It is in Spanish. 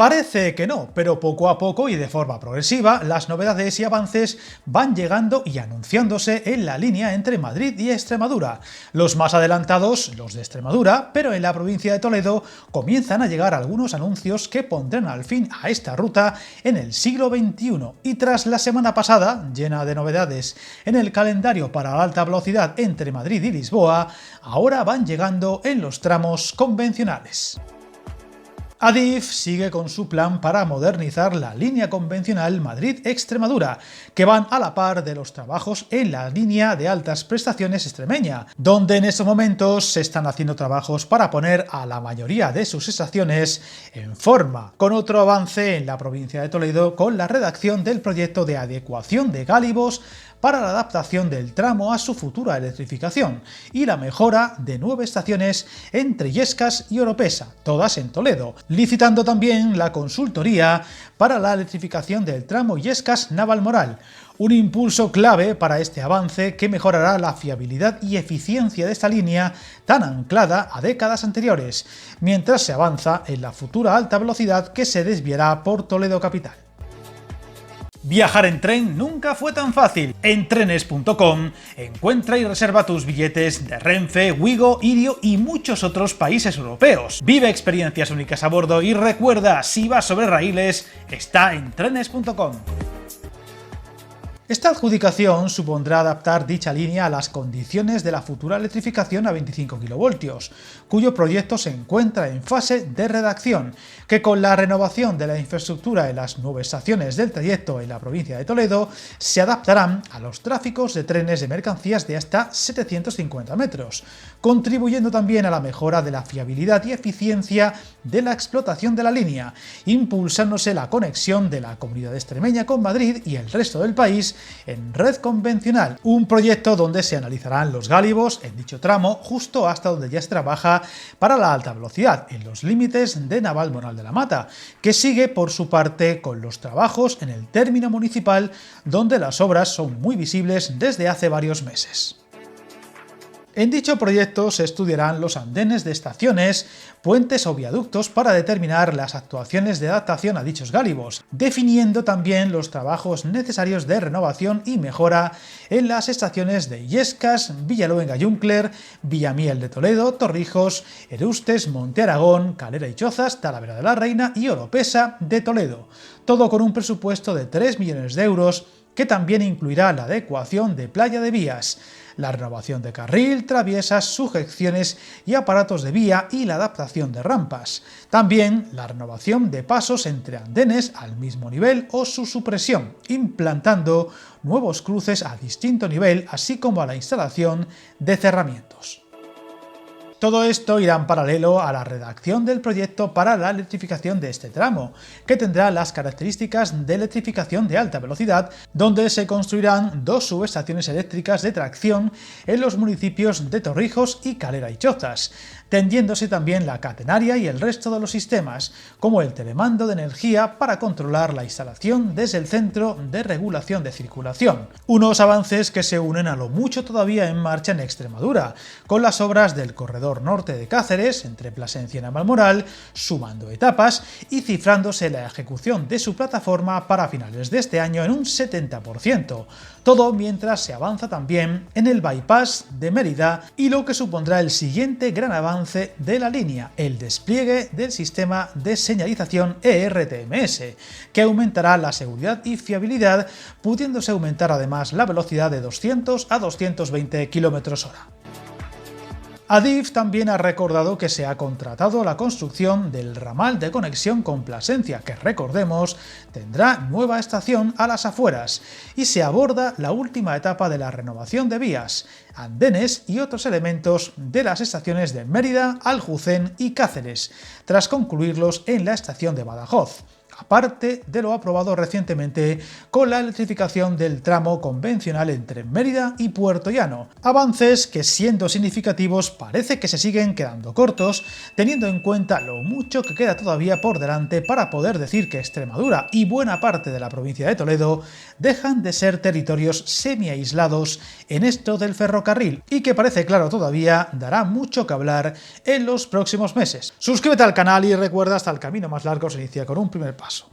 Parece que no, pero poco a poco y de forma progresiva, las novedades y avances van llegando y anunciándose en la línea entre Madrid y Extremadura. Los más adelantados, los de Extremadura, pero en la provincia de Toledo comienzan a llegar algunos anuncios que pondrán al fin a esta ruta en el siglo XXI. Y tras la semana pasada, llena de novedades en el calendario para la alta velocidad entre Madrid y Lisboa, ahora van llegando en los tramos convencionales. Adif sigue con su plan para modernizar la línea convencional Madrid-Extremadura, que van a la par de los trabajos en la línea de altas prestaciones extremeña, donde en estos momentos se están haciendo trabajos para poner a la mayoría de sus estaciones en forma, con otro avance en la provincia de Toledo con la redacción del proyecto de adecuación de gálibos para la adaptación del tramo a su futura electrificación y la mejora de 9 estaciones entre Illescas y Oropesa, todas en Toledo, licitando también la consultoría para la electrificación del tramo Illescas-Navalmoral, un impulso clave para este avance que mejorará la fiabilidad y eficiencia de esta línea tan anclada a décadas anteriores, mientras se avanza en la futura alta velocidad que se desviará por Toledo capital. Viajar en tren nunca fue tan fácil. En trenes.com encuentra y reserva tus billetes de Renfe, Wigo, Irio y muchos otros países europeos. Vive experiencias únicas a bordo y recuerda, si vas sobre raíles, está en trenes.com. Esta adjudicación supondrá adaptar dicha línea a las condiciones de la futura electrificación a 25 kV, cuyo proyecto se encuentra en fase de redacción, que con la renovación de la infraestructura en las 9 estaciones del trayecto en la provincia de Toledo se adaptarán a los tráficos de trenes de mercancías de hasta 750 metros, contribuyendo también a la mejora de la fiabilidad y eficiencia de la explotación de la línea, impulsándose la conexión de la comunidad extremeña con Madrid y el resto del país en red convencional, un proyecto donde se analizarán los gálibos en dicho tramo justo hasta donde ya se trabaja para la alta velocidad, en los límites de Navalmoral de la Mata, que sigue por su parte con los trabajos en el término municipal, donde las obras son muy visibles desde hace varios meses. En dicho proyecto se estudiarán los andenes de estaciones, puentes o viaductos para determinar las actuaciones de adaptación a dichos gálibos, definiendo también los trabajos necesarios de renovación y mejora en las estaciones de Illescas, Villaluenga-Yuncler, Villamiel de Toledo, Torrijos, Erustes, Monte Aragón, Calera y Chozas, Talavera de la Reina y Oropesa de Toledo, todo con un presupuesto de 3 millones de euros que también incluirá la adecuación de playa de vías, la renovación de carril, traviesas, sujeciones y aparatos de vía y la adaptación de rampas. También la renovación de pasos entre andenes al mismo nivel o su supresión, implantando nuevos cruces a distinto nivel, así como a la instalación de cerramientos. Todo esto irá en paralelo a la redacción del proyecto para la electrificación de este tramo, que tendrá las características de electrificación de alta velocidad, donde se construirán 2 subestaciones eléctricas de tracción en los municipios de Torrijos y Calera y Chozas, tendiéndose también la catenaria y el resto de los sistemas, como el telemando de energía para controlar la instalación desde el Centro de Regulación de Circulación. Unos avances que se unen a lo mucho todavía en marcha en Extremadura, con las obras del corredor norte de Cáceres, entre Plasencia y Navalmoral, sumando etapas y cifrándose la ejecución de su plataforma para finales de este año en un 70%, todo mientras se avanza también en el bypass de Mérida y lo que supondrá el siguiente gran avance de la línea, el despliegue del sistema de señalización ERTMS, que aumentará la seguridad y fiabilidad, pudiéndose aumentar además la velocidad de 200 a 220 km/h. Adif también ha recordado que se ha contratado la construcción del ramal de conexión con Plasencia, que recordemos tendrá nueva estación a las afueras, y se aborda la última etapa de la renovación de vías, andenes y otros elementos de las estaciones de Mérida, Aljucén y Cáceres, tras concluirlos en la estación de Badajoz. aparte de lo aprobado recientemente con la electrificación del tramo convencional entre Mérida y Puerto Llano. Avances que, siendo significativos, parece que se siguen quedando cortos, teniendo en cuenta lo mucho que queda todavía por delante para poder decir que Extremadura y buena parte de la provincia de Toledo dejan de ser territorios semi-aislados en esto del ferrocarril, y que parece claro todavía dará mucho que hablar en los próximos meses. Suscríbete al canal y recuerda, hasta el camino más largo se inicia con un primer paso.